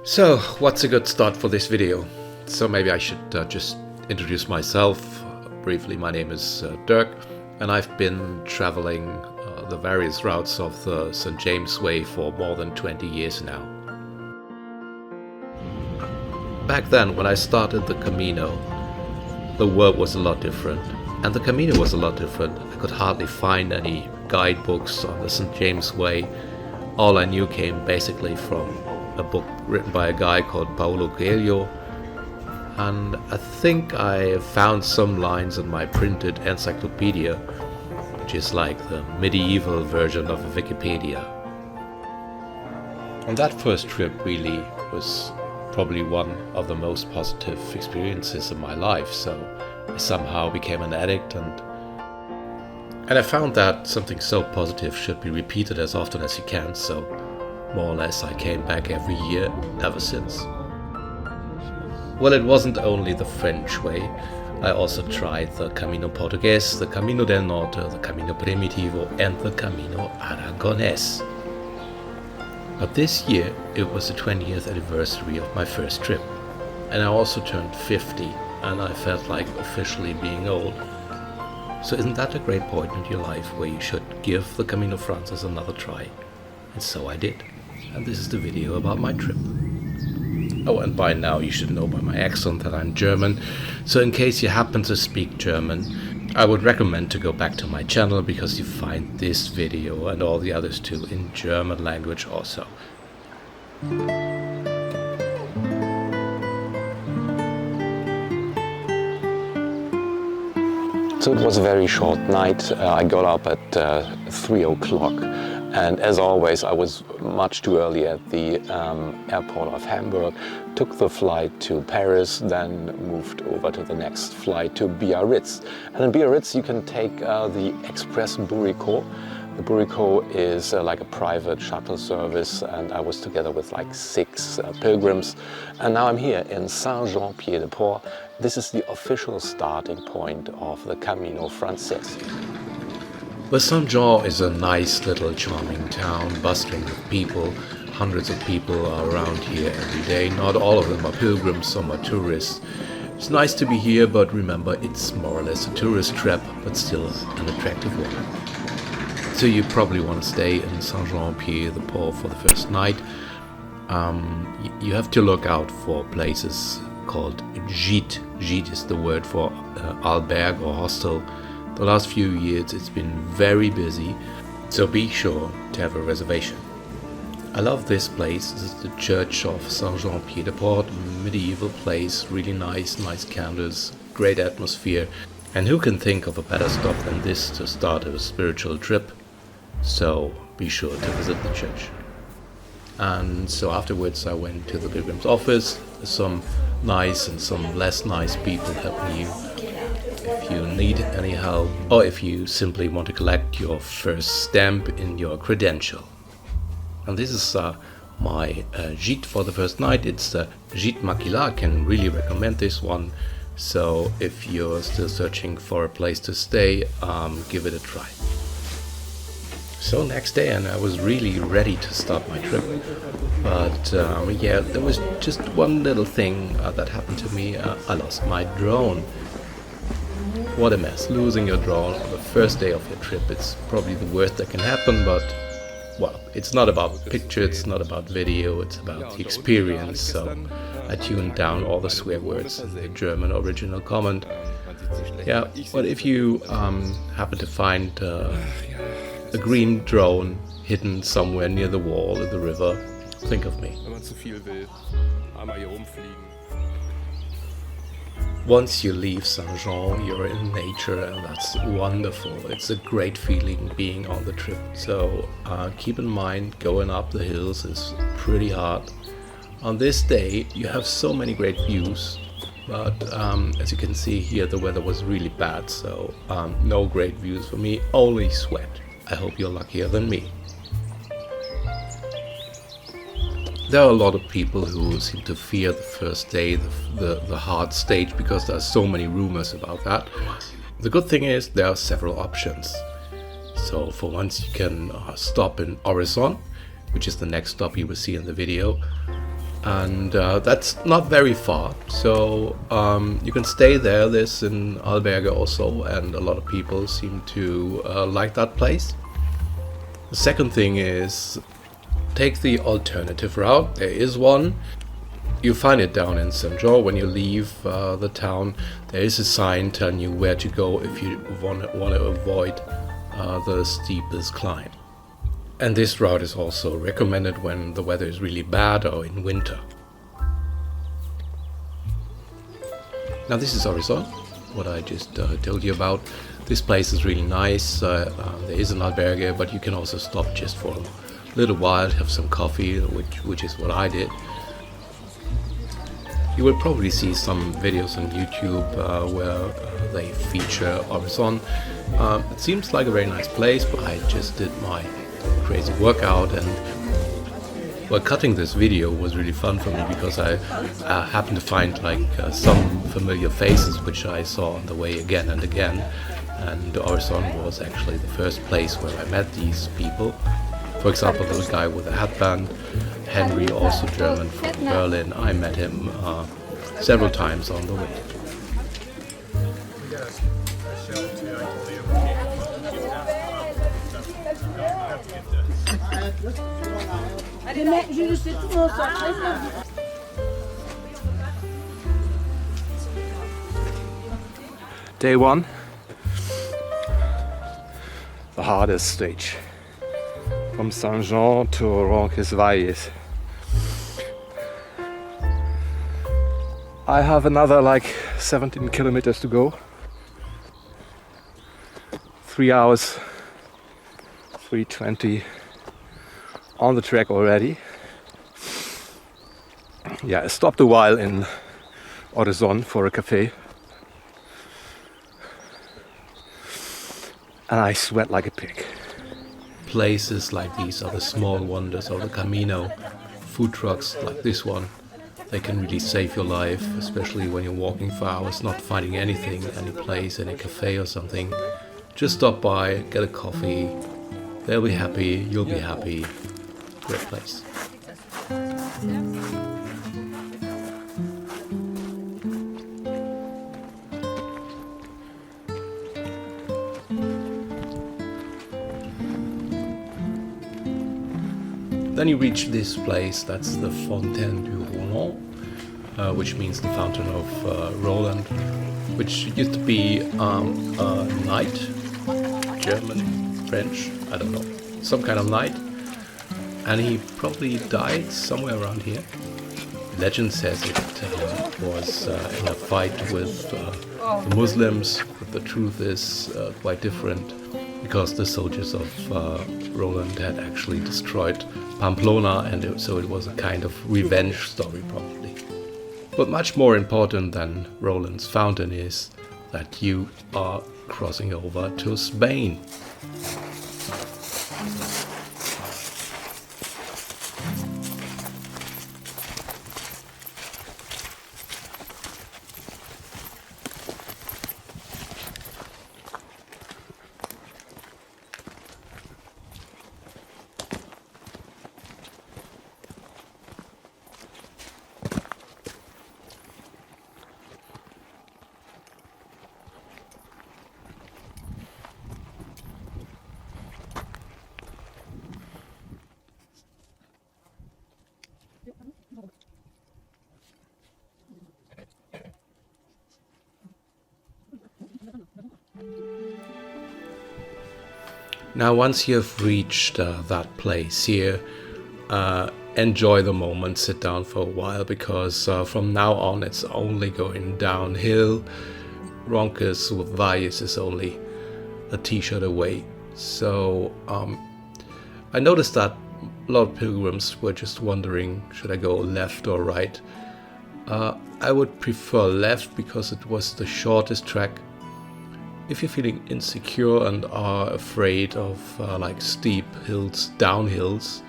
So, what's a good start for this video? So maybe I should just introduce myself briefly. My name is Dirk, and I've been traveling the various routes of the St. James Way for more than 20 years now. Back then, when I started the Camino, the world was a lot different, and the Camino was a lot different. I could hardly find any guidebooks on the St. James Way. All I knew came basically from a book written by a guy called Paulo Coelho, and I think I found some lines in my printed encyclopedia, which is like the medieval version of a Wikipedia. And that first trip really was probably one of the most positive experiences in my life. So I somehow became an addict, and I found that something so positive should be repeated as often as you can. So more or less I came back every year ever since. Well, it wasn't only the French way. I also tried the Camino Portugués, the Camino del Norte, the Camino Primitivo, and the Camino Aragonés. But this year it was the 20th anniversary of my first trip, and I also turned 50, and I felt like officially being old. So isn't that a great point in your life where you should give the Camino Frances another try? And so I did, and this is the video about my trip. Oh, and by now you should know by my accent that I'm German, so in case you happen to speak German, I would recommend to go back to my channel, because you find this video and all the others too in German language also. So it was a very short night. I got up at 3 o'clock, and as always I was much too early at the airport of Hamburg, took the flight to Paris, then moved over to the next flight to Biarritz. And in Biarritz you can take the Express Burrico. The Burrico is like a private shuttle service, and I was together with like 6 pilgrims. And now I'm here in Saint-Jean-Pied-de-Port. This is the official starting point of the Camino Frances. Well, Saint-Jean is a nice little charming town, bustling with people. Hundreds of people are around here every day. Not all of them are pilgrims, some are tourists. It's nice to be here, but remember, it's more or less a tourist trap, but still an attractive one. So you probably want to stay in Saint-Jean-Pied-de-Port for the first night. You have to look out for places called gîte. Gîte is the word for albergue or hostel. The last few years it's been very busy, so be sure to have a reservation. I love this place. This is the church of Saint-Jean-Pied-de-Port, medieval place, really nice candles, great atmosphere. And who can think of a better stop than this to start a spiritual trip? So be sure to visit the church. And so afterwards I went to the pilgrim's office. Some nice and some less nice people helping you if you need any help, or if you simply want to collect your first stamp in your credential. And this is my gîte for the first night. It's Gîte Maquila. I can really recommend this one. So if you're still searching for a place to stay, give it a try. So next day, and I was really ready to start my trip, but yeah, there was just one little thing that happened to me. I lost my drone. What a mess, losing your drone on the first day of your trip. It's probably the worst that can happen, but well, it's not about picture, it's not about video, it's about the experience. So I tuned down all the swear words in the German original comment. Yeah, but if you happen to find a green drone hidden somewhere near the wall in the river, think of me. Once you leave Saint-Jean, you're in nature, and that's wonderful. It's a great feeling being on the trip. So keep in mind, going up the hills is pretty hard. On this day, you have so many great views, but as you can see here, the weather was really bad, so no great views for me, only sweat. I hope you're luckier than me. There are a lot of people who seem to fear the first day, the hard stage, because there are so many rumors about that. The good thing is there are several options. So for once you can stop in Horizon, which is the next stop you will see in the video. and that's not very far. So you can stay there. There's an albergue also, and a lot of people seem to like that place. The second thing is take the alternative route. There is one. You find it down in Santiago. When you leave the town, there is a sign telling you where to go if you want to avoid the steepest climb. And this route is also recommended when the weather is really bad or in winter. Now this is Horizon, what I just told you about. This place is really nice. There is an albergue, but you can also stop just for a little while, have some coffee, which is what I did. You will probably see some videos on YouTube where they feature Horizon. It seems like a very nice place, but I just did my crazy workout, and well, cutting this video was really fun for me because I happened to find some familiar faces which I saw on the way again and again, and Horizon was actually the first place where I met these people. For example, the guy with the headband, Henry, also German from Berlin. I met him several times on the way. Day one, the hardest stage, from Saint-Jean to Roncesvalles. I have another 17 kilometers to go. 3 hours, 3:20 on the track already. Yeah, I stopped a while in Horizon for a cafe. And I sweat like a pig. Places like these are the small wonders of the Camino. Food trucks like this one, they can really save your life, especially when you're walking for hours, not finding anything, any place, any cafe or something. Just stop by, get a coffee. They'll be happy, you'll be happy. Great place. Then you reach this place, that's the Fontaine du Roland, which means the Fountain of Roland, which used to be a knight, German, French, I don't know, some kind of knight, and he probably died somewhere around here. Legend says it was in a fight with the Muslims, but the truth is quite different, because the soldiers of Roland had actually destroyed Pamplona, and so it was a kind of revenge story probably. But much more important than Roland's fountain is that you are crossing over to Spain. Now, once you have reached that place here, enjoy the moment, sit down for a while, because from now on it's only going downhill. Roncesvalles is only a t-shirt away. So I noticed that a lot of pilgrims were just wondering, should I go left or right? I would prefer left because it was the shortest track. If you're feeling insecure and are afraid of steep hills, downhills,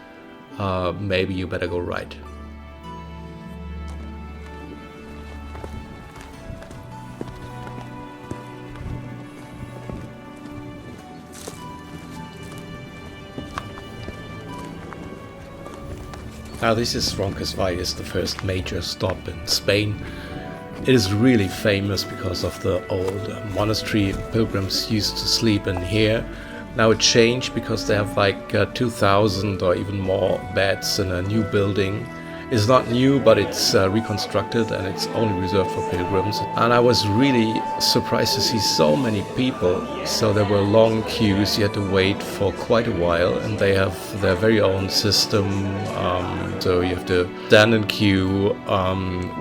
maybe you better go right. Now this is Roncesvalles, the first major stop in Spain. It is really famous because of the old monastery. Pilgrims used to sleep in here. Now it changed because they have like 2,000 or even more beds in a new building. It's not new, but it's reconstructed and it's only reserved for pilgrims. And I was really surprised to see so many people. So there were long queues, you had to wait for quite a while, and they have their very own system. So you have to stand in queue,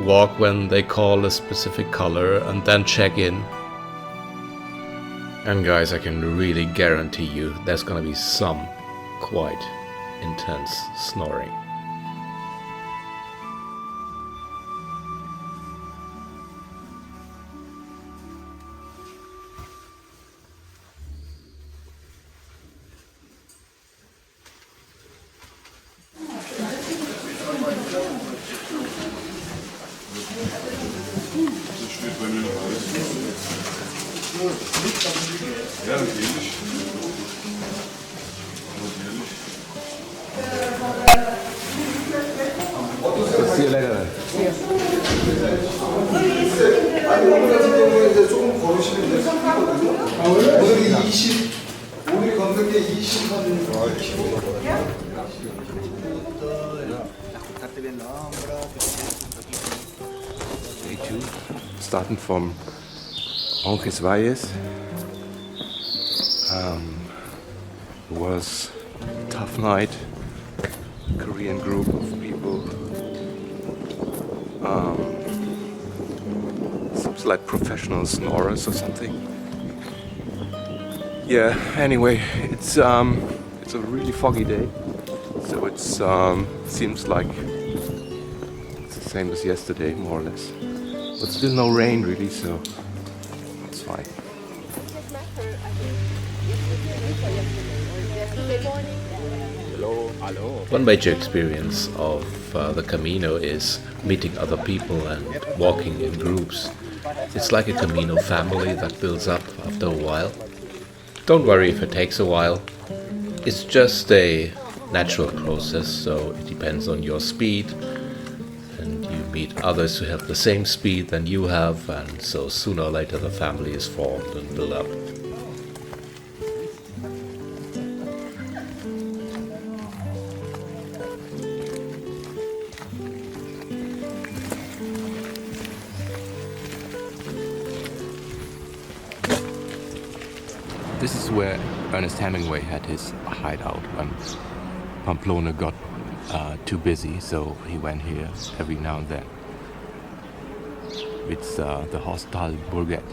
walk when they call a specific color, and then check in. And guys, I can really guarantee you there's gonna be some quite intense snoring. Ja, natürlich. See you later. 아니 오늘 같은 경우에 이제 조금 걸으시면 이제 습기거든요. 오늘이 20, 오늘 걷는 게 20한 킬로. Day 2, starting from Roncesvalles. It was a tough night. Korean group of people. Seems like professional snorers or something. Yeah. Anyway, it's a really foggy day, so it's seems like it's the same as yesterday, more or less. But still no rain really, so it's fine. One major experience of the Camino is meeting other people and walking in groups. It's like a Camino family that builds up after a while. Don't worry if it takes a while. It's just a natural process, so it depends on your speed. And you meet others who have the same speed than you have, and so sooner or later the family is formed and built up. This is where Ernest Hemingway had his hideout when Pamplona got too busy, so he went here every now and then. It's the Hostal Bourget.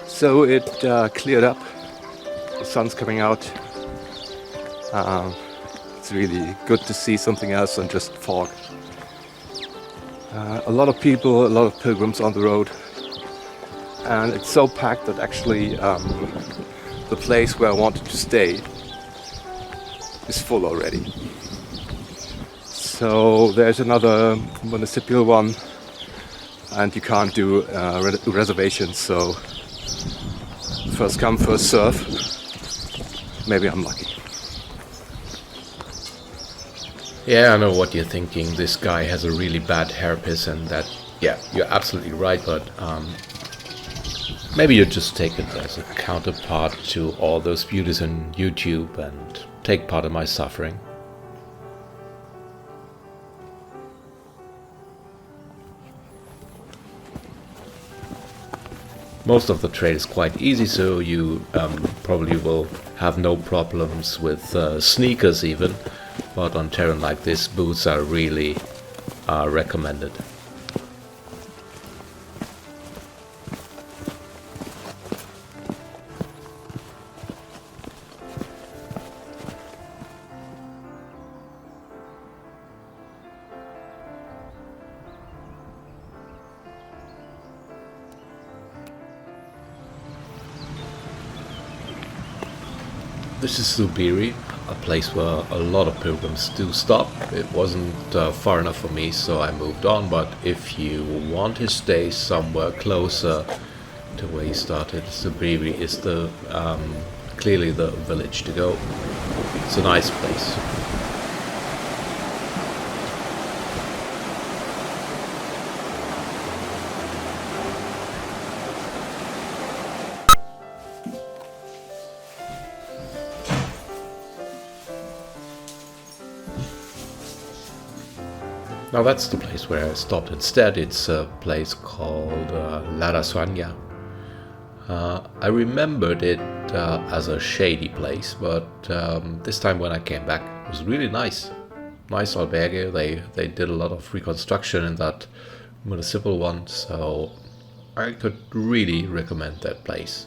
So it cleared up, the sun's coming out. It's really good to see something else than just fog. A lot of people, a lot of pilgrims on the road, and it's so packed that actually the place where I wanted to stay is full already. So there's another municipal one, and you can't do reservations, so first come, first serve. Maybe I'm lucky. Yeah, I know what you're thinking. This guy has a really bad hairpiece, and that, yeah, you're absolutely right, but maybe you just take it as a counterpart to all those beauties on YouTube and take part in my suffering. Most of the trail is quite easy, so you probably will have no problems with sneakers even, but on terrain like this, boots are really recommended. This is Zubiri, a place where a lot of pilgrims do stop. It wasn't far enough for me, so I moved on. But if you want to stay somewhere closer to where you started, Zubiri is clearly the village to go. It's a nice place. Now that's the place where I stopped instead. It's a place called La Rasugna. I remembered it as a shady place, but this time when I came back, it was really nice. Nice albergue. They did a lot of reconstruction in that municipal one, so I could really recommend that place.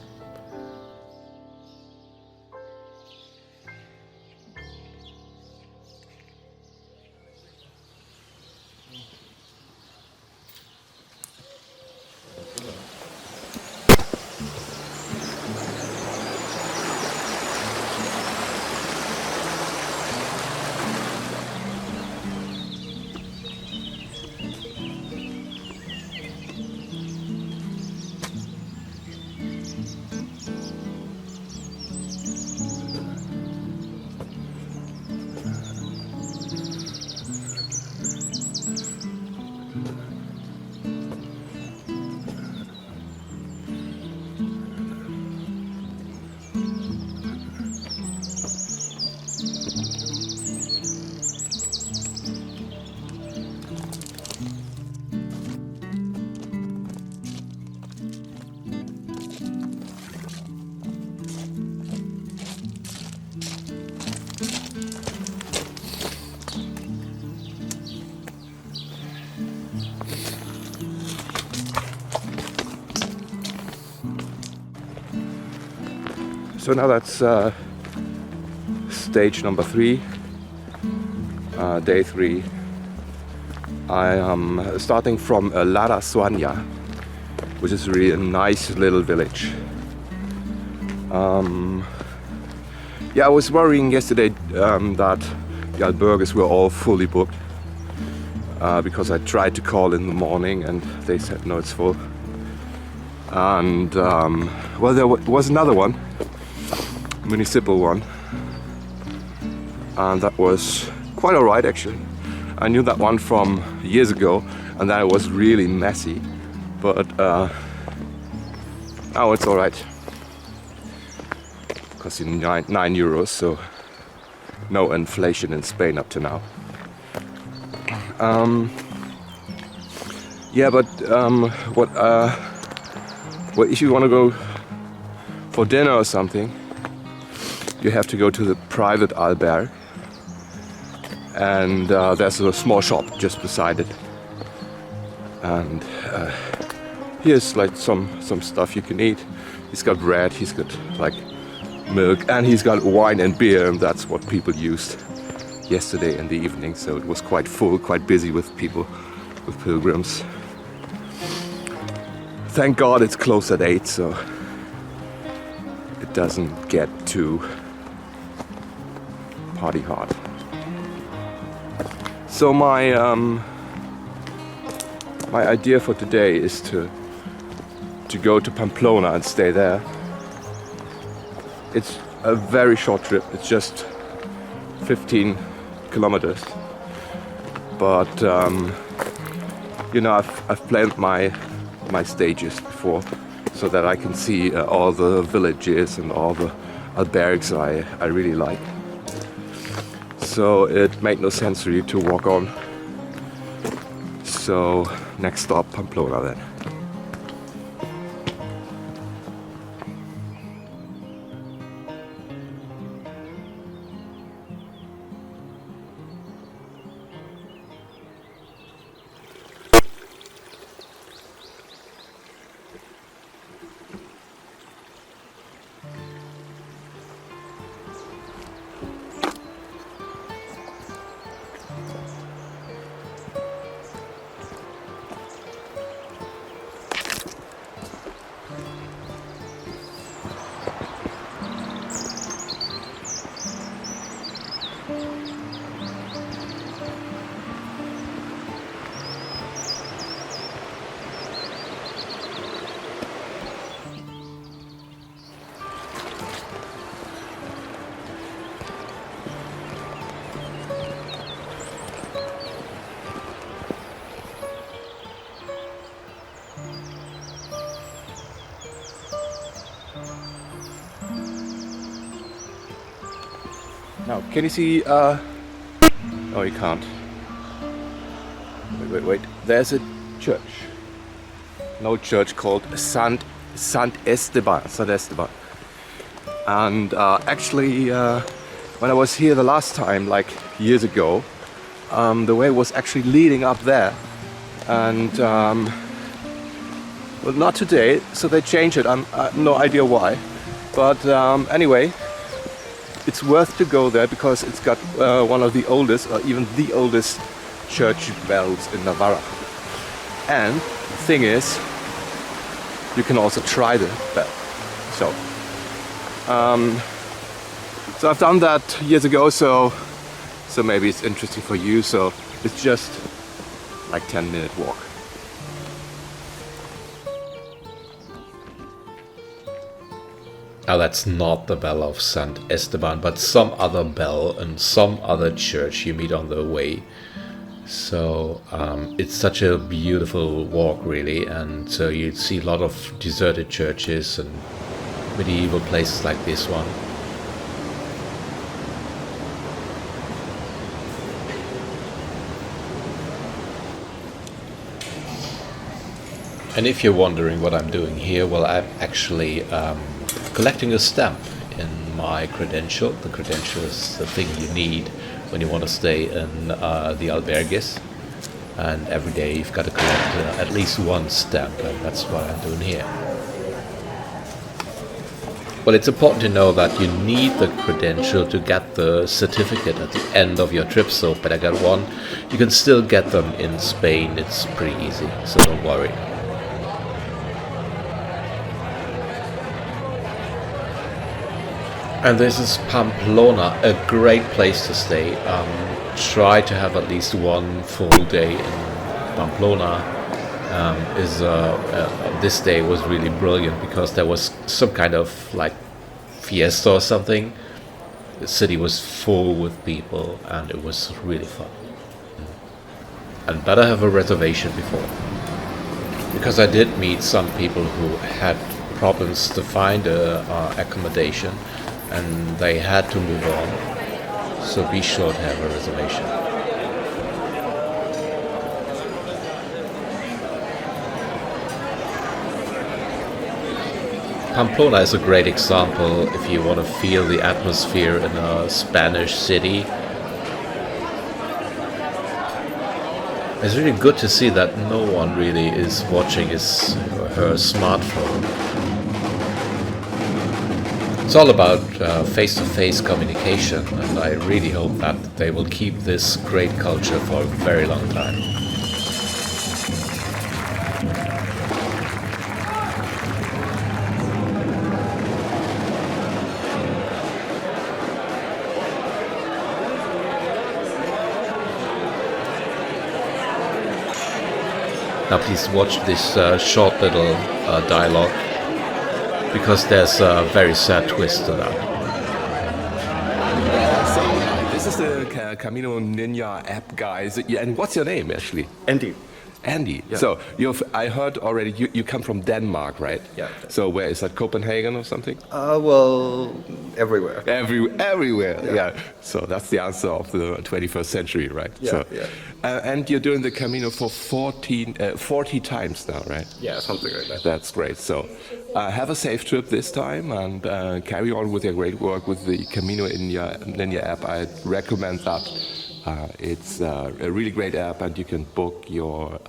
So now that's stage number 3, day 3. I am starting from La Rasugna, which is really a nice little village. Yeah, I was worrying yesterday that the albergues were all fully booked because I tried to call in the morning and they said no, it's full. And well, there was another one, municipal one, and that was quite alright actually. I knew that one from years ago, and then it was really messy, but now it's alright. Costing 9 euros, so no inflation in Spain up to now. Yeah, but well, if you want to go for dinner or something, you have to go to the private albergue, and there's a small shop just beside it. And here's like some stuff you can eat. He's got bread, he's got like milk, and he's got wine and beer, and that's what people used yesterday in the evening. So it was quite full, quite busy with people, with pilgrims. Thank God it's closed at 8, so it doesn't get too party hard. So my idea for today is to go to Pamplona and stay there. It's a very short trip. It's just 15 kilometers. But you know, I've planned my stages before so that I can see all the villages and all the albergues I really like. So it made no sense really to walk on. So next stop, Pamplona then. Now, can you see? Oh, you can't. Wait. There's a church. An old church called Sant Esteban. And actually, when I was here the last time, like years ago, the way was actually leading up there. And well, not today, so they changed it. I have no idea why. But anyway, it's worth to go there because it's got one of the oldest, or even the oldest, church bells in Navarra. And the thing is, you can also try the bell. So I've done that years ago, so maybe it's interesting for you. So it's just like 10-minute walk. Now that's not the bell of Sant Esteban, but some other bell and some other church you meet on the way. So it's such a beautiful walk, really, and so you see a lot of deserted churches and medieval places like this one. And if you're wondering what I'm doing here, well, I'm actually collecting a stamp in my credential. The credential is the thing you need when you want to stay in the albergues, and every day you've got to collect at least one stamp, and that's what I'm doing here. Well, it's important to know that you need the credential to get the certificate at the end of your trip, so better get one. You can still get them in Spain, it's pretty easy, so don't worry. And this is Pamplona, a great place to stay. Try to have at least one full day in Pamplona. This day was really brilliant because there was some kind of like fiesta or something. The city was full with people and it was really fun. And better have a reservation before. Because I did meet some people who had problems to find accommodation, and they had to move on, so be sure to have a reservation. Pamplona is a great example if you want to feel the atmosphere in a Spanish city. It's really good to see that no one really is watching his or her smartphone. It's all about face-to-face communication, and I really hope that they will keep this great culture for a very long time. Now please watch this short little dialogue, because there's a very sad twist to that. So this is the Camino Ninja app, guys. And what's your name, actually? Andy. Andy. Yeah. So I heard already you come from Denmark, right? Yeah. So where is that? Copenhagen or something? Well, everywhere. Everywhere. Yeah. Yeah. So that's the answer of the 21st century, right? Yeah, So, yeah. And you're doing the Camino for 40 times now, right? Yeah, something like that. That's great. So have a safe trip this time, and carry on with your great work with the Camino Ninja app. I recommend that. It's a really great app, and you can book your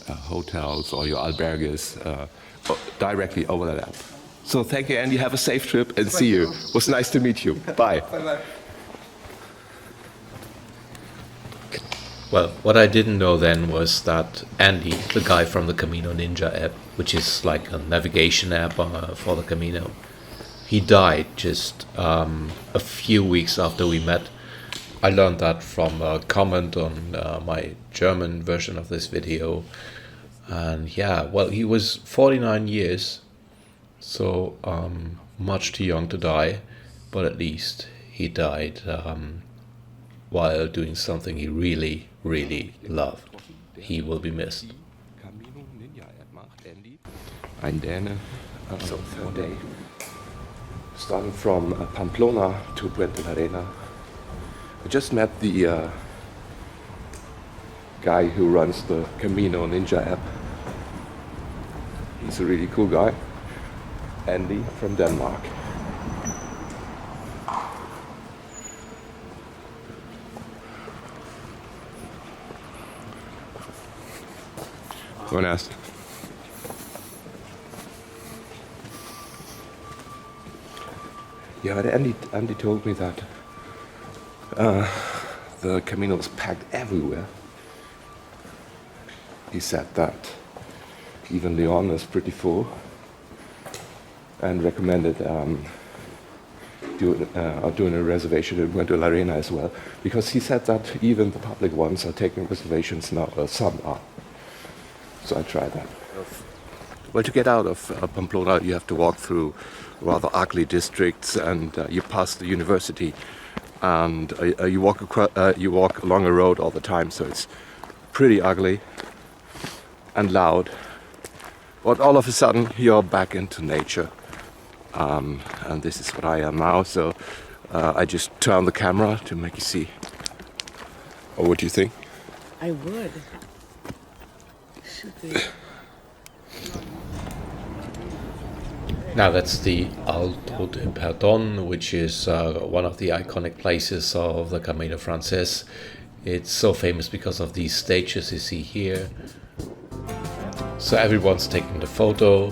hotels or your albergues directly over that app. So thank you, Andy. Have a safe trip, and see you. It was nice to meet you. Bye. Bye-bye. Well, what I didn't know then was that Andy, the guy from the Camino Ninja app, which is like a navigation app for the Camino, he died just a few weeks after we met. I learned that from a comment on my German version of this video. And yeah, well, he was 49 years, so much too young to die, but at least he died while doing something he really, really loved. He will be missed. Camino Ninja app macht Andy. Ein Däne. So 4 day. starting from Pamplona to Puente la Reina. I just met the guy who runs the Camino Ninja app. He's a really cool guy. Andy from Denmark. Buenas. Yeah, but Andy told me that the Camino is packed everywhere. He said that even Leon is pretty full, and recommended doing a reservation in Puente la Reina as well, because he said that even the public ones are taking reservations now, some are. So I tried that. Well, to get out of Pamplona, you have to walk through rather ugly districts, and you pass the university, and you walk along a road all the time, so it's pretty ugly and loud. But all of a sudden, you're back into nature, and this is what I am now. So I just turn the camera to make you see. Oh, what do you think? I would. Should be. Now that's the Alto de Perdón, which is one of the iconic places of the Camino Frances. It's so famous because of these stages you see here. So everyone's taking the photo,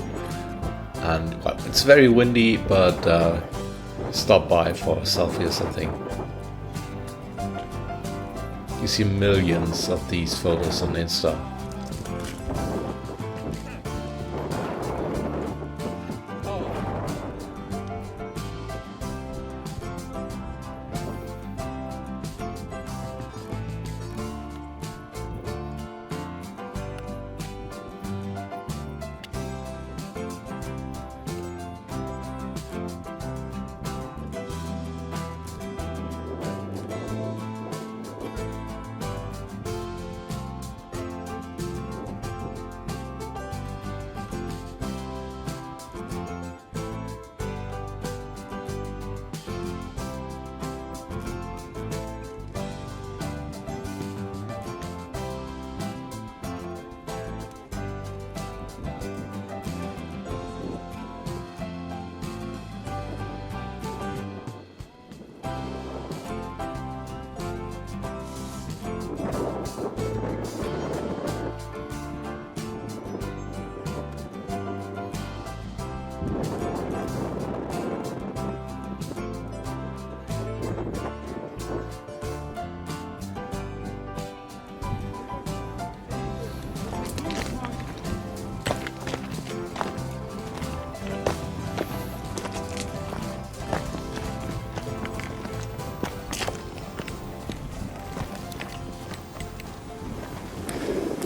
and well, it's very windy, but stop by for a selfie or something. You see millions of these photos on Insta.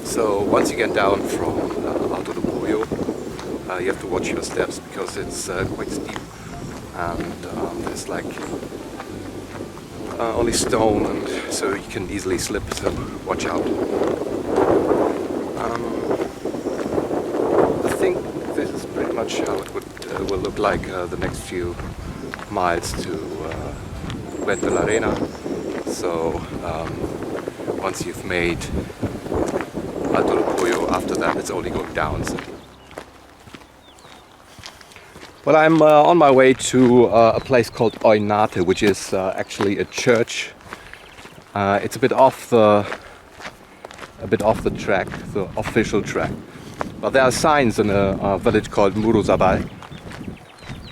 So once you get down from Alto de Pollo, you have to watch your steps because it's quite steep, and there's like only stone, and so you can easily slip, so watch out. I think this is pretty much how it will look like the next few miles to Puente la Reina. So once you've made Alto de Pollo, after that it's only going down. So. Well, I'm on my way to a place called Oinate, which is actually a church. It's a bit off the track, the official track. But there are signs in a village called Muruzabal.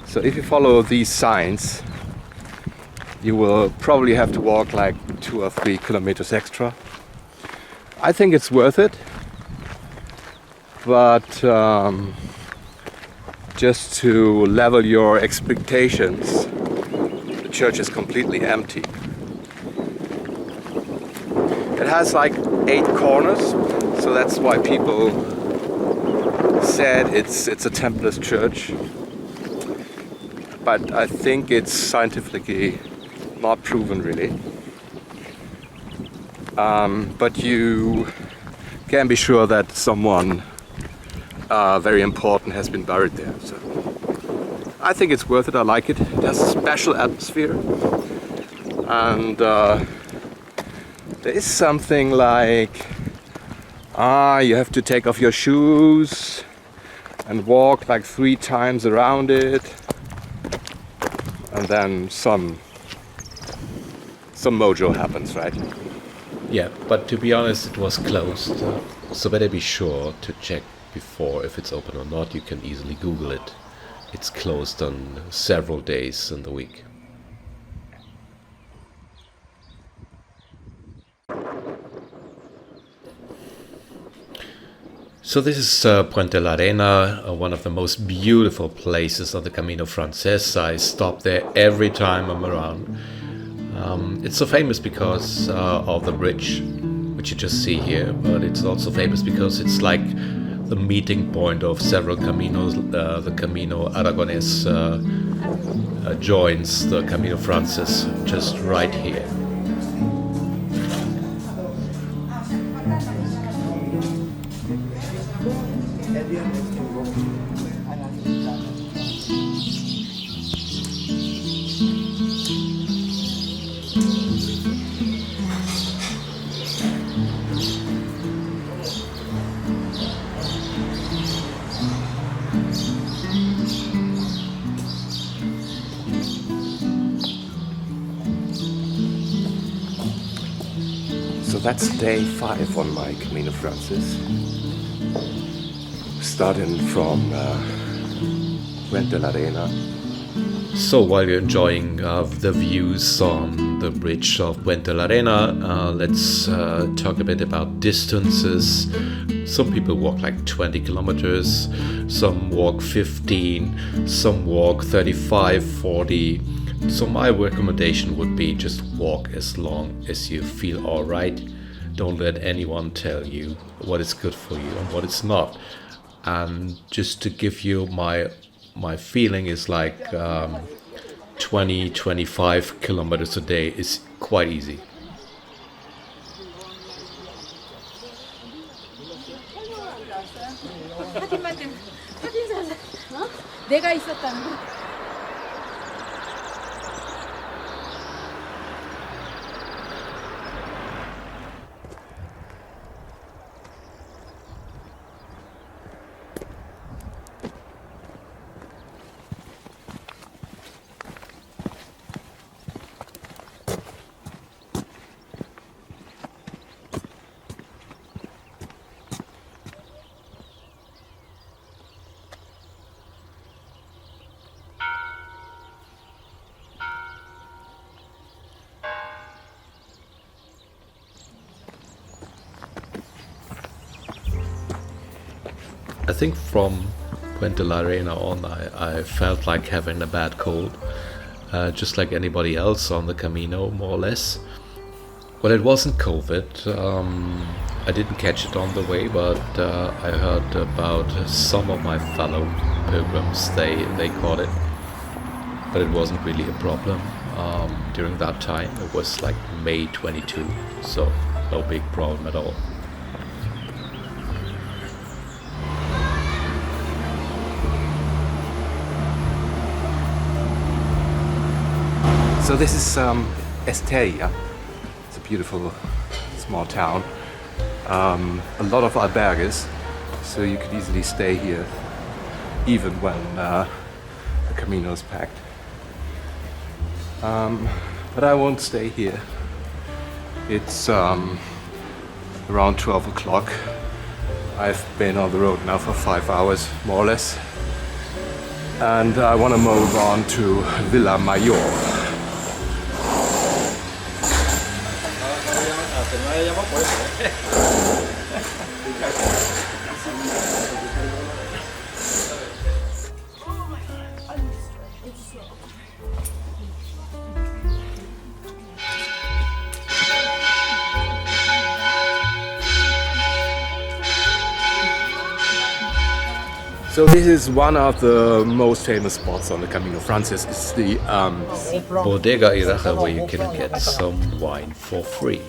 So if you follow these signs, you will probably have to walk like 2 or 3 kilometers extra. I think it's worth it, but just to level your expectations, the church is completely empty. It has like 8 corners, so that's why people said it's a templeless church. But I think it's scientifically not proven really. But you can be sure that someone very important has been buried there. So I think it's worth it. I like it. It has a special atmosphere, and there is something like you have to take off your shoes and walk like 3 times around it, and then some mojo happens, right? Yeah, but to be honest, it was closed. So better be sure to check before if it's open or not. You can easily Google it. It's closed on several days in the week. So this is Puente la Arena, one of the most beautiful places on the Camino Frances. I stop there every time I'm around. It's so famous because of the bridge, which you just see here, but it's also famous because it's like the meeting point of several caminos. The Camino Aragonés joins the Camino Frances just right here. So that's day 5 on my Camino Frances. Starting from Puente la Arena. So while you're enjoying the views on the bridge of Puente la Arena, let's talk a bit about distances. Some people walk like 20 kilometers, some walk 15, some walk 35, 40. So my recommendation would be just walk as long as you feel alright. Don't let anyone tell you what is good for you and what it's not. And just to give you my feeling is like 20-25 kilometers a day is quite easy. 내가 있었다는 거. I think from Puente la Arena on, I felt like having a bad cold, just like anybody else on the Camino, more or less. Well, it wasn't COVID. I didn't catch it on the way, but I heard about some of my fellow pilgrims. They caught it, but it wasn't really a problem during that time. It was like May 22, so no big problem at all. So this is Estella. It's a beautiful small town. A lot of albergues, so you could easily stay here even when the Camino is packed. But I won't stay here. It's around 12 o'clock. I've been on the road now for 5 hours, more or less. And I want to move on to Villa Mayor. So this is one of the most famous spots on the Camino Frances. It's the Bodega Iraja, where you can get some wine for free.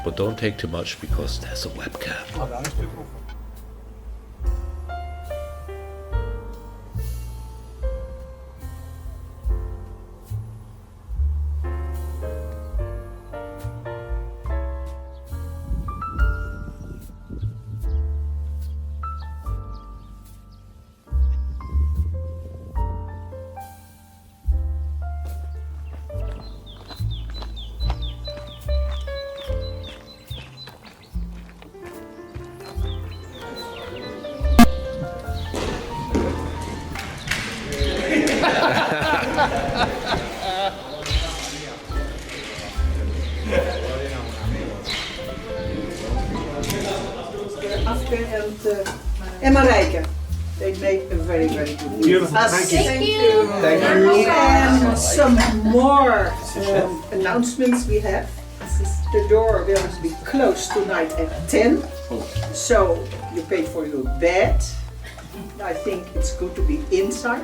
But don't take too much because there's a webcam. Afke and Marijke. They made a very, very good meal. Thank you. Thank you. And some more announcements we have. The door will be closed tonight at 10. So you pay for your bed. I think it's good to be inside.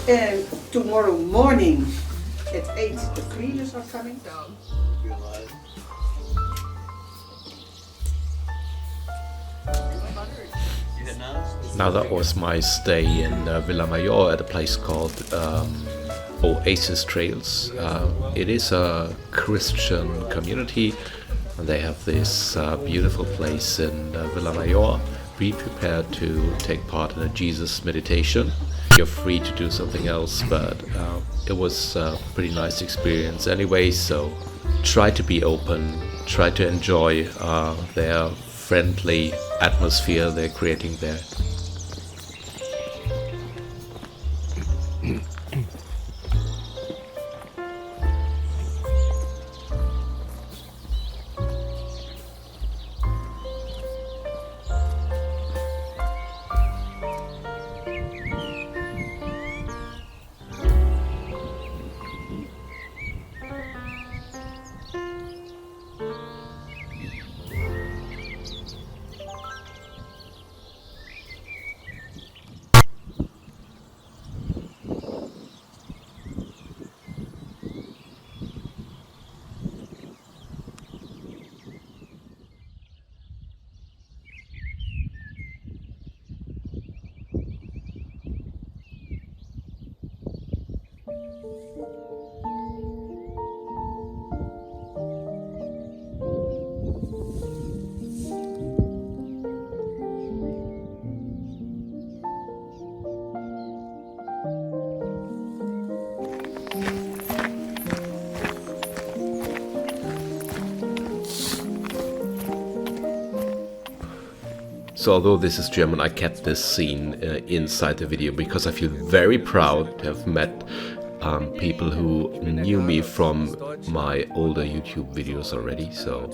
And tomorrow morning at 8 the cleaners are coming. Now that was my stay in Villa Mayor at a place called Oasis Trails. It is a Christian community, and they have this beautiful place in Villa Mayor. Be prepared to take part in a Jesus meditation. You're free to do something else, but it was a pretty nice experience anyway, so try to be open, try to enjoy their friendly atmosphere they're creating there. So although this is German, I kept this scene inside the video because I feel very proud to have met people who knew me from my older YouTube videos already. So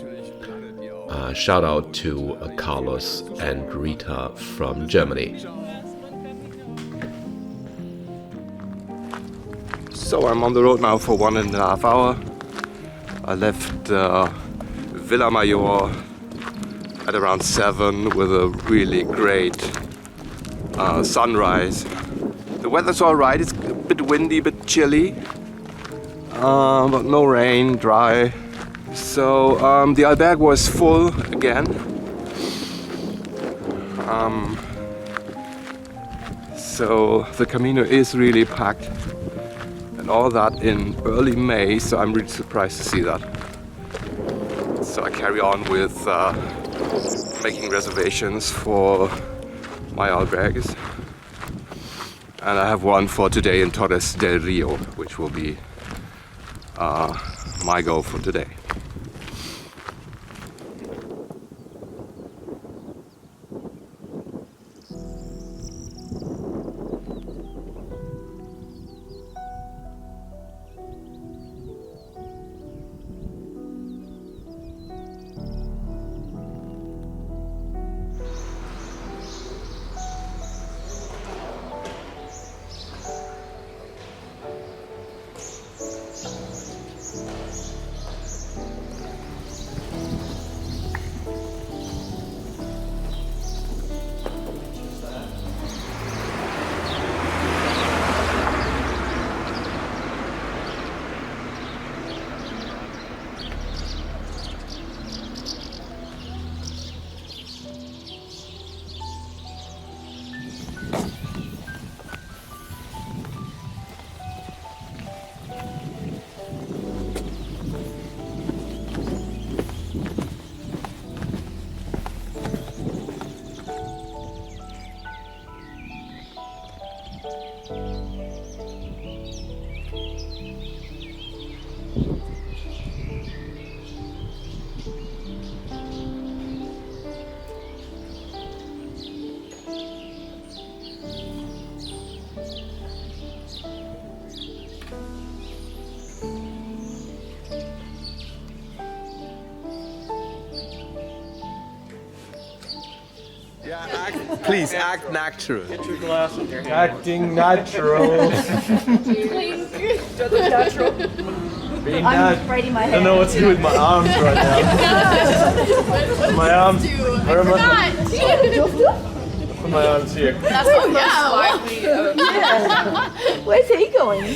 shout out to Carlos and Rita from Germany. So I'm on the road now for 1.5 hours. I left Villa Mayor at around 7 with a really great sunrise. The weather's alright, it's a bit windy, a bit chilly, but no rain, dry. So the albergue was full again. So the Camino is really packed, and all that in early May, so I'm really surprised to see that. So I carry on with making reservations for my albergues, and I have one for today in Torres del Rio, which will be my goal for today. Please act natural. Acting natural. Being I'm braiding my I hair. don't know what to do with my arms right now. My arms. Where am I? Put my arms here. That's the most likely of Where's he going?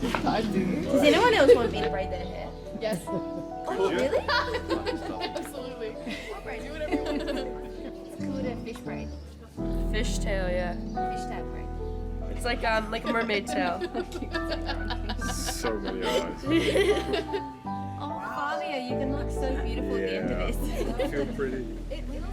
Does anyone else want me to braid their hair? Yes. Oh, really? Absolutely. I'll braid. Do whatever you want. It's called a fish braid. Fishtail, yeah. Fish tail braid. It's like a mermaid tail. So many eyes. Oh, Fabio, you can look so beautiful at the end of this. I feel pretty. It looks.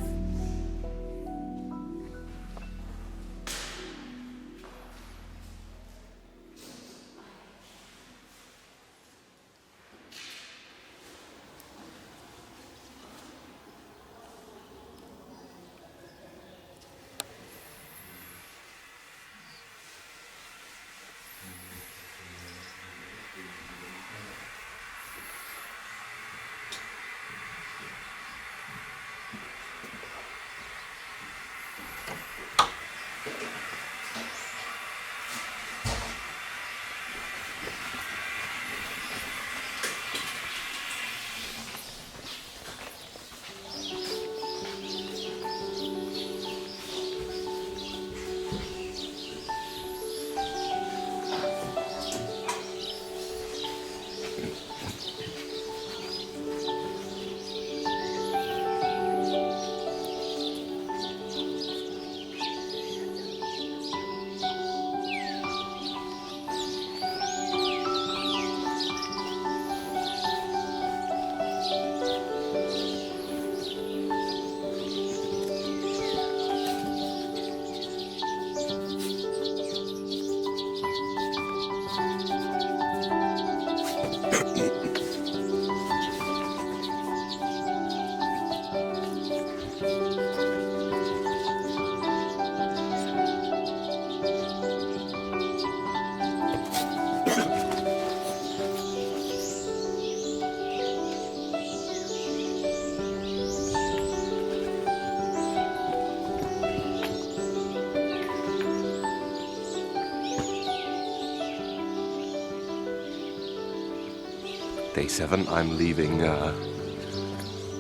Day 7, I'm leaving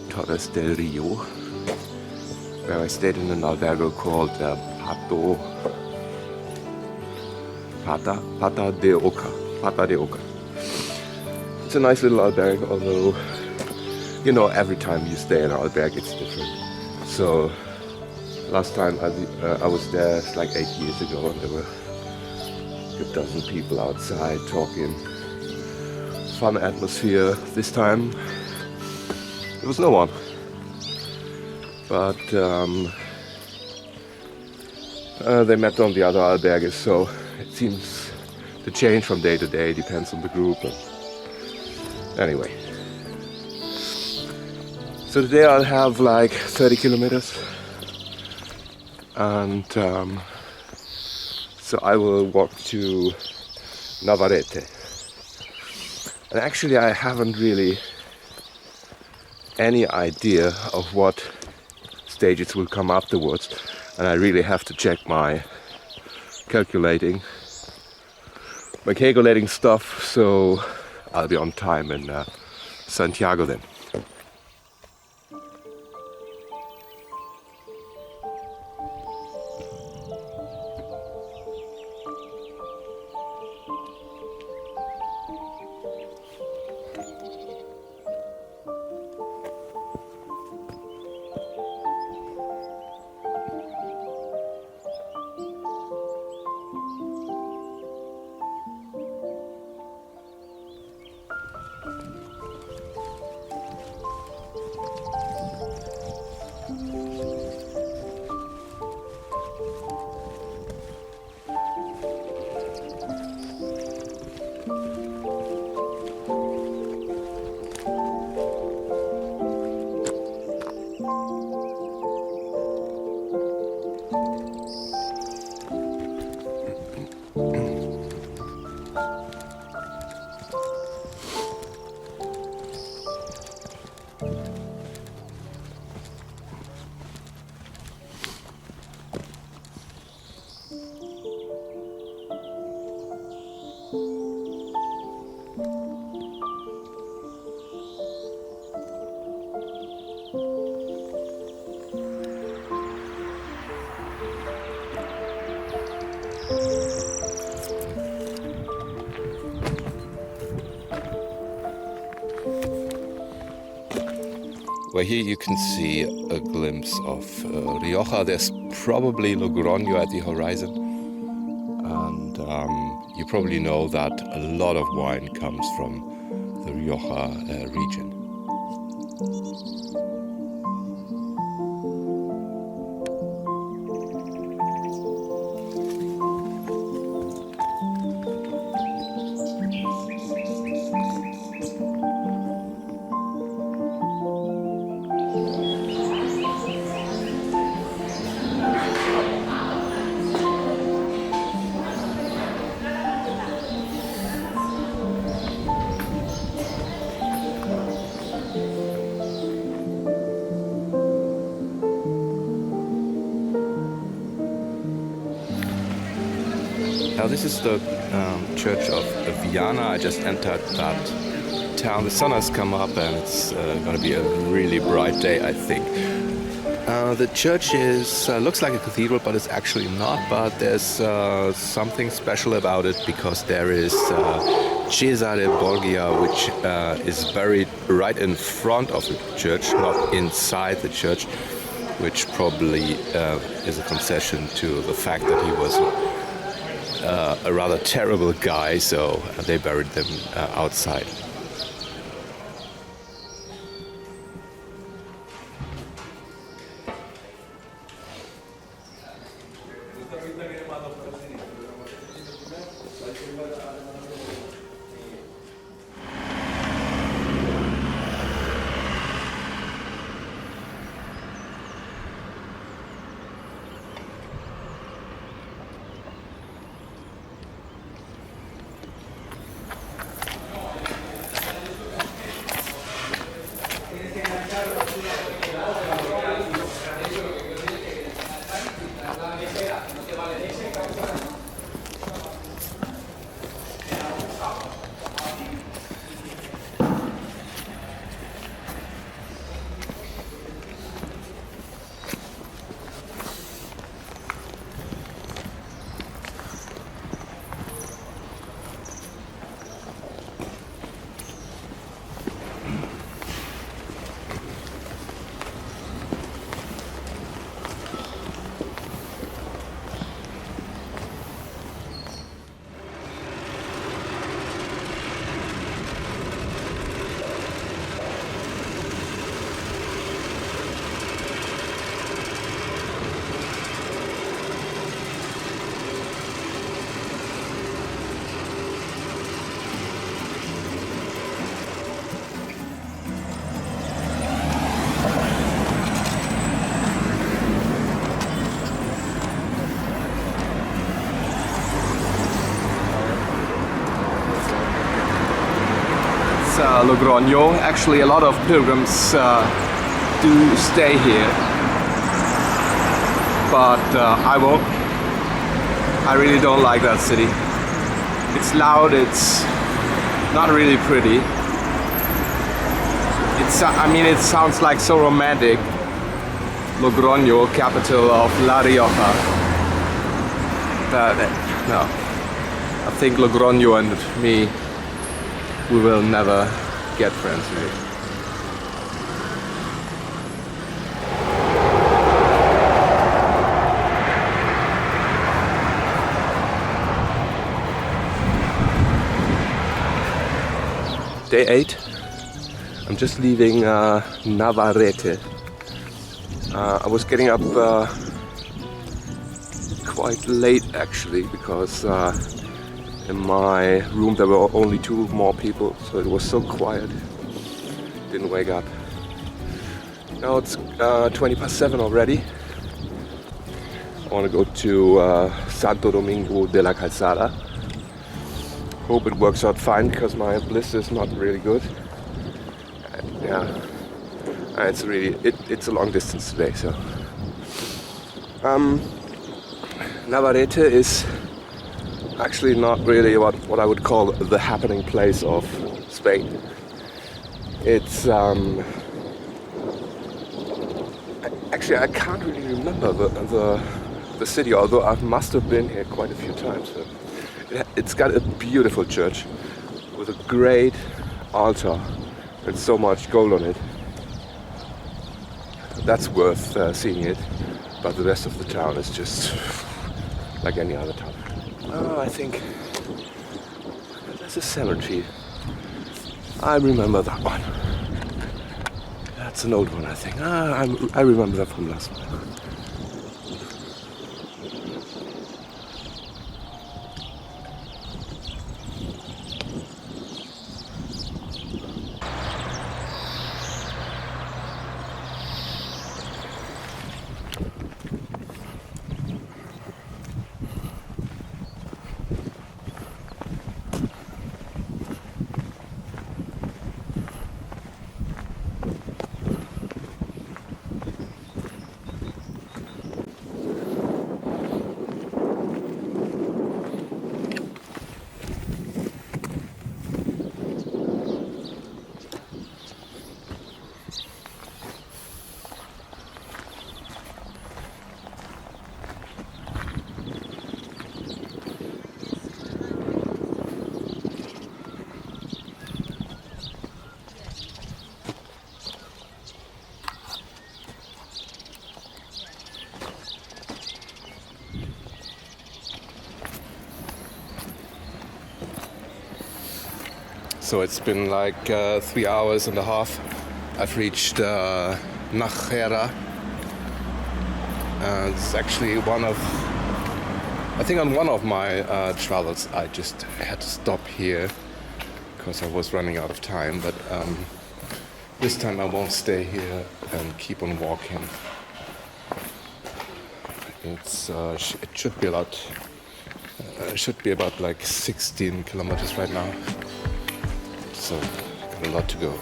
Torres del Rio, where I stayed in an albergo called Pata de Oca. It's a nice little albergue, although, you know, every time you stay in an albergue it's different. So, last time I was there, it's like 8 years ago, and there were a dozen people outside talking. Fun atmosphere. This time there was no one, but they met on the other albergues, so it seems to change from day to day, depends on the group. And anyway, so today I'll have like 30 kilometers, and so I will walk to Navarrete. And actually I haven't really any idea of what stages will come afterwards, and I really have to check my calculating stuff, so I'll be on time in Santiago then. Well, here you can see a glimpse of Rioja. There's probably Logroño at the horizon. And you probably know that a lot of wine comes from the Rioja region. Now this is the church of Viana. I just entered that town. The sun has come up and it's going to be a really bright day, I think. The church looks like a cathedral, but it's actually not. But there's something special about it because there is Cesare Borgia, which is buried right in front of the church, not inside the church, which probably is a concession to the fact that he was a rather terrible guy, so they buried them outside. Logroño. Actually, a lot of pilgrims do stay here, but I won't. I really don't like that city. It's loud, it's not really pretty. It sounds like so romantic. Logroño, capital of La Rioja. No, I think Logroño and me, we will never get friends with it. Day 8. I'm just leaving Navarrete. I was getting up quite late actually because in my room there were only 2 more people, so it was so quiet. Didn't wake up. Now it's 7:20 already. I want to go to Santo Domingo de la Calzada. Hope it works out fine because my bliss is not really good. It's a long distance today, so. Navarrete is actually not really what I would call the happening place of Spain. It's actually I can't really remember the city, although I must have been here quite a few times. It's got a beautiful church with a great altar and so much gold on it. that's worth seeing it. But the rest of the town is just like any other town. Oh, I think there's a cemetery. I remember that one. That's an old one, I think. I remember that from last night. So it's been like 3 hours and a half. I've reached Nachera. It's actually I think on one of my travels I just had to stop here because I was running out of time. But this time I won't stay here and keep on walking. It should be about like 16 kilometers right now. So, got a lot to go.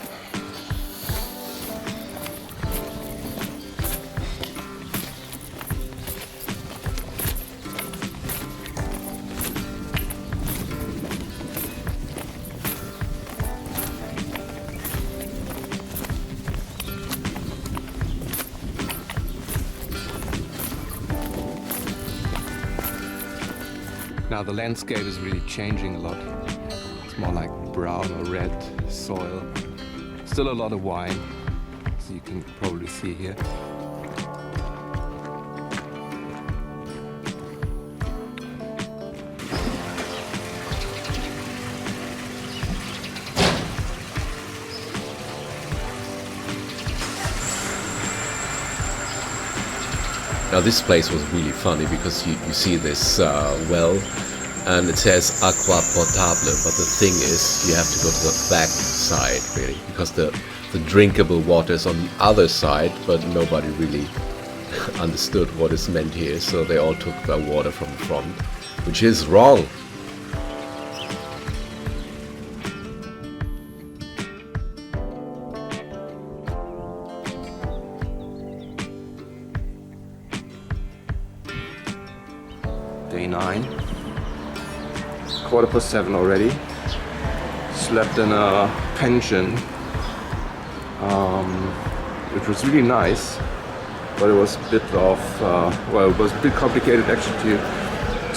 Now the landscape is really changing a lot. It's more like brown or red soil. Still a lot of wine, so you can probably see here. Now this place was really funny because you see this well, and it says aqua potable, but the thing is you have to go to the back side really, because the drinkable water is on the other side, but nobody really understood what is meant here, so they all took their water from the front, which is wrong. Day 9, 7:15 already. Slept in a pension, which was really nice, but it was a bit of it was a bit complicated actually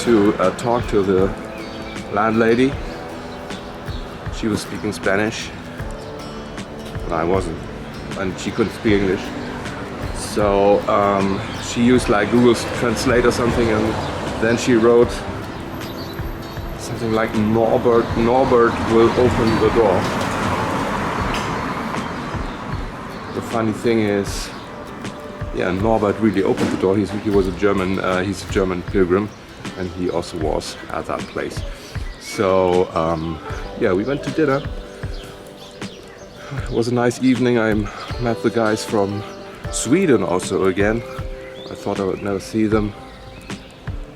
to talk to the landlady. She was speaking Spanish, and I wasn't, and she couldn't speak English. So she used like Google Translate or something, and then she wrote something like Norbert will open the door. The funny thing is, yeah, Norbert really opened the door. He was a German. He's a German pilgrim, and he also was at that place. So yeah, we went to dinner. It was a nice evening. I met the guys from Sweden also again. I thought I would never see them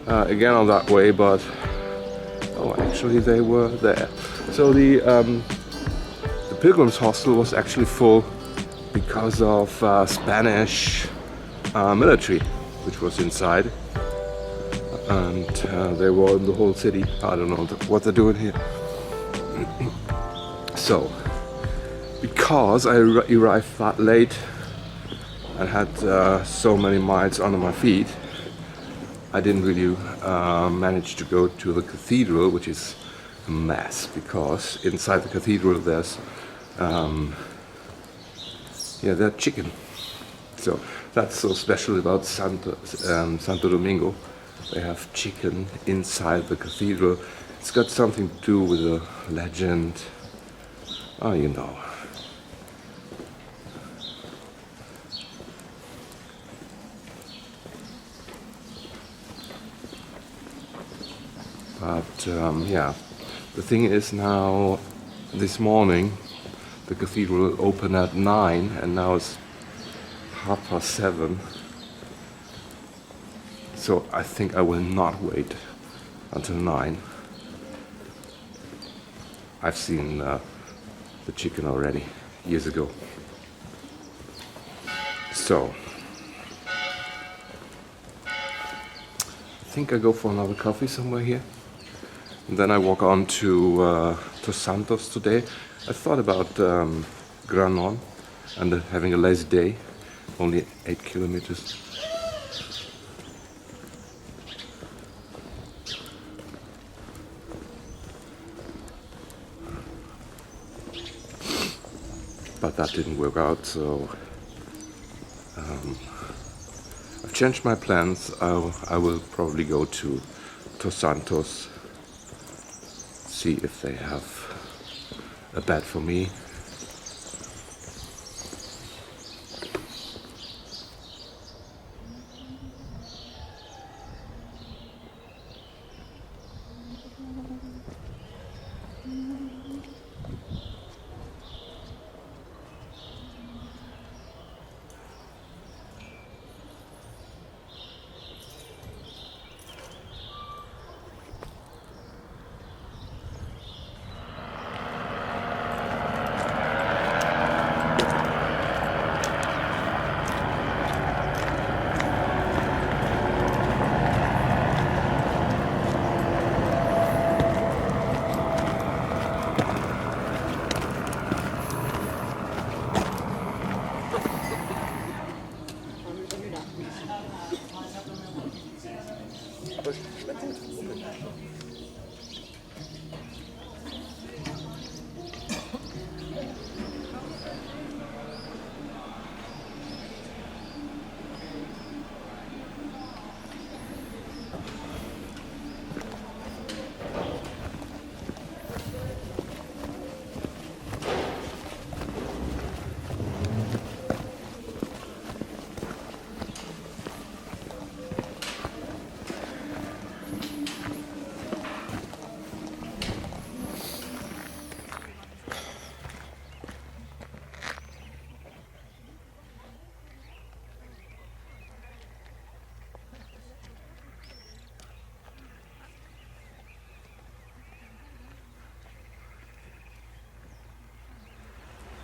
again on that way, but oh, actually they were there. So the pilgrims hostel was actually full because of Spanish military, which was inside, and they were in the whole city. I don't know what they're doing here. So because I arrived that late and had so many miles under my feet, I didn't really manage to go to the cathedral, which is a mess because inside the cathedral there's there's chicken. So that's so special about Santo Domingo. They have chicken inside the cathedral. It's got something to do with a legend. Oh, you know. But yeah, the thing is now, this morning, the cathedral opened at 9 and now it's 7:30. So I think I will not wait until 9. I've seen the chicken already years ago. So I think I go for another coffee somewhere here. And then I walk on to Santos today. I thought about Granon and having a lazy day, only 8 kilometers. But that didn't work out, so I've changed my plans. I will probably go to Santos, see if they have a bed for me.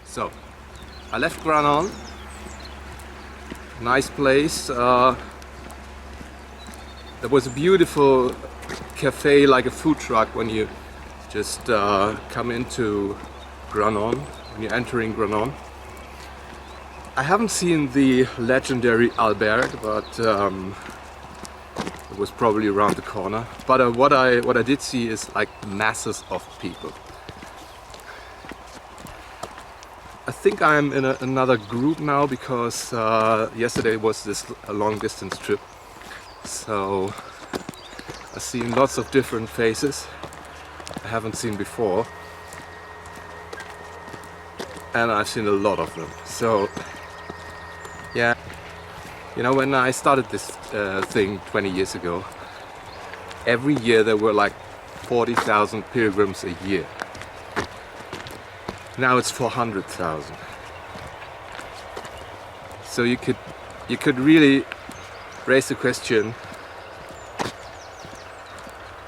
So, I left Granon. Nice place. There was a beautiful cafe, like a food truck, when you just come into Granon, when you're entering Granon. I haven't seen the legendary albergue, but it was probably around the corner. But what I did see is like masses of people. I think I'm in another group now because yesterday was this long distance trip. So I've seen lots of different faces I haven't seen before. And I've seen a lot of them. So yeah, you know, when I started this thing 20 years ago, every year there were like 40,000 pilgrims a year. Now it's 400,000. So you could really raise the question,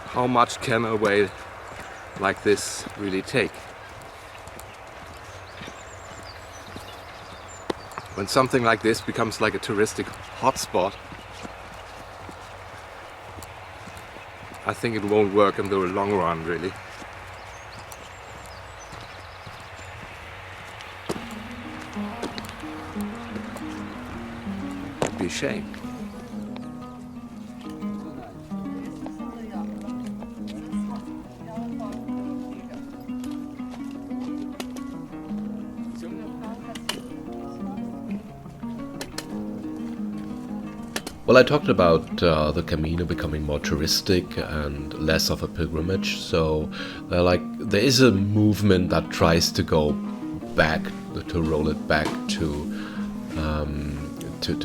how much can a way like this really take? When something like this becomes like a touristic hotspot, I think it won't work in the long run, really. It'd be a shame. Well, I talked about the Camino becoming more touristic and less of a pilgrimage. So, there is a movement that tries to go back, to roll it back to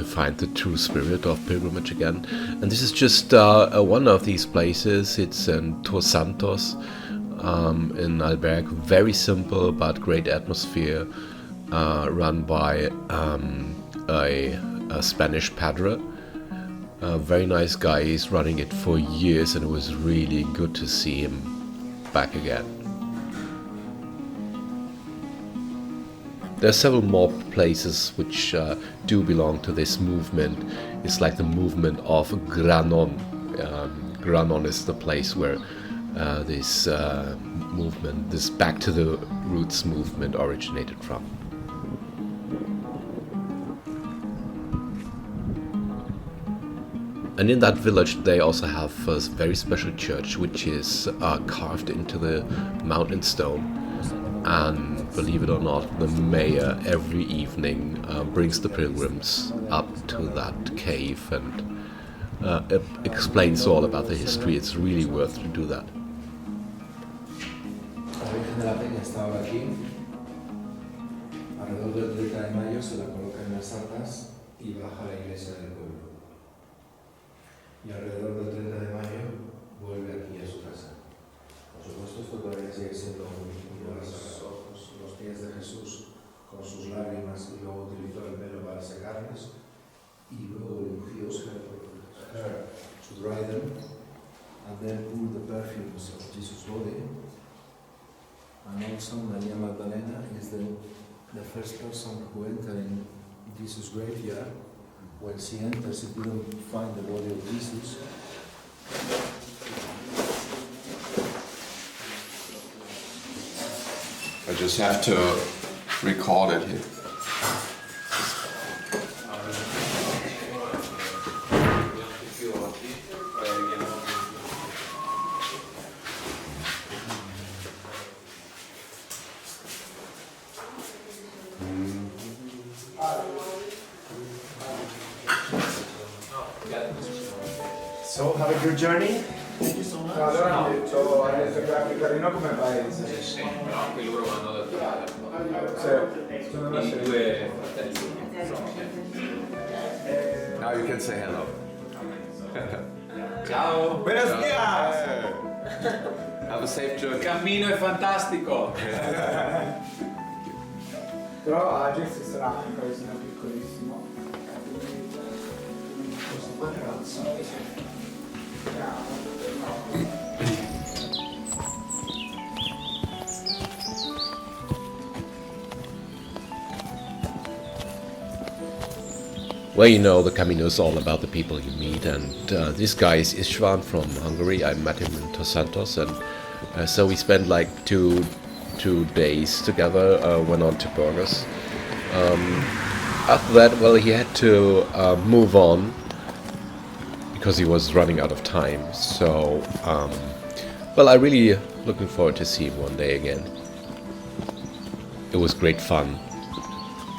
find the true spirit of pilgrimage again. And this is just one of these places. It's in Todos Santos in Albergue. Very simple but great atmosphere, run by a Spanish padre. A very nice guy. He's running it for years, and it was really good to see him back again. There are several more places which do belong to this movement. It's like the movement of Granon. Granon is the place where this movement, this back to the roots movement, originated from. And in that village they also have a very special church which is carved into the mountain stone. And believe it or not, the mayor every evening brings the pilgrims up to that cave and explains all about the history. It's really worth to do that. La Virgen de la Peña está ahora aquí. Alrededor del 30 de mayo se la coloca en las arcas y baja a la iglesia del pueblo. Y alrededor del 30 de mayo vuelve aquí a su casa. Por supuesto, esto todavía sigue siendo los pies de Jesús con sus lágrimas, y luego utilizó el pelo para secarles y luego limpió her to dry them, and then poured the perfumes of Jesus' body. And also Maria Magdalena is the first person who entered in Jesus' graveyard. When she enters, she couldn't find the body of Jesus. I just have to record it here. So, have a good journey. Allora hanno detto che anche carino come paese. Sì, però anche loro vanno da I due fratelli. Now you can say hello. Ciao! Buenos dias! Have a safe journey. Il cammino è fantastico! Però Agis sarà un paesino piccolissimo. Well, you know, the Camino is all about the people you meet, and this guy is Istvan from Hungary. I met him in Todos Santos, and so we spent like two days together, went on to Burgos. After that, well, he had to move on because he was running out of time. So, well, I really looking forward to see him one day again. It was great fun,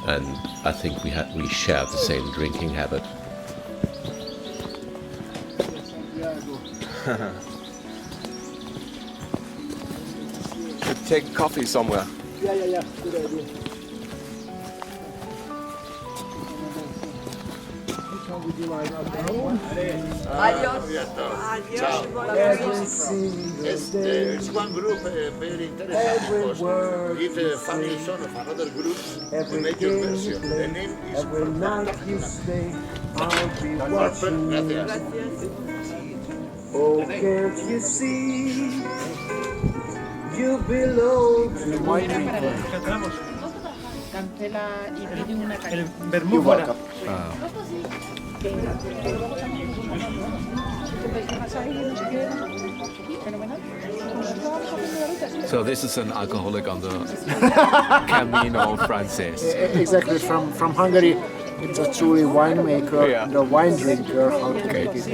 and I think we shared the same drinking habit. Should take coffee somewhere. Yeah, good idea. Would you like It's one group very interesting because if the family son of another group we make your version. The name is every night you stay, I'll be watching. Oh, can't you see? You belong to me. Cancela y pide una El vermouth fuera. So this is an alcoholic on the Camino Frances. Exactly, from Hungary. It's a truly winemaker, Yeah. the wine drinker, how to take it.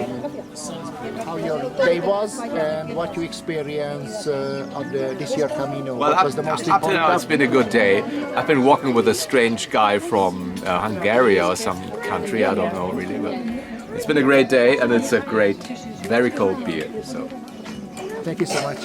How your day was and what you experienced on this year Camino. Well, what was the most up to important? now it's been a good day. I've been walking with a strange guy from Hungary or some country, I don't know really, but It's been a great day, and it's a great, very cold beer. So Thank you so much.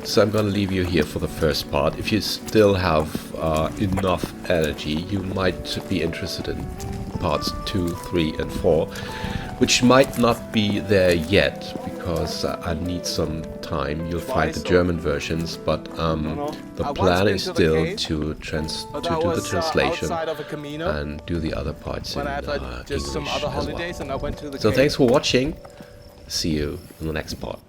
So I'm gonna leave you here for the first part. If you still have enough energy, you might be interested in parts 2, 3 and 4, which might not be there yet because I need some time. You'll find the German versions, but the plan is still to do the translation and do the other parts in English as well. So thanks for watching. See you in the next part.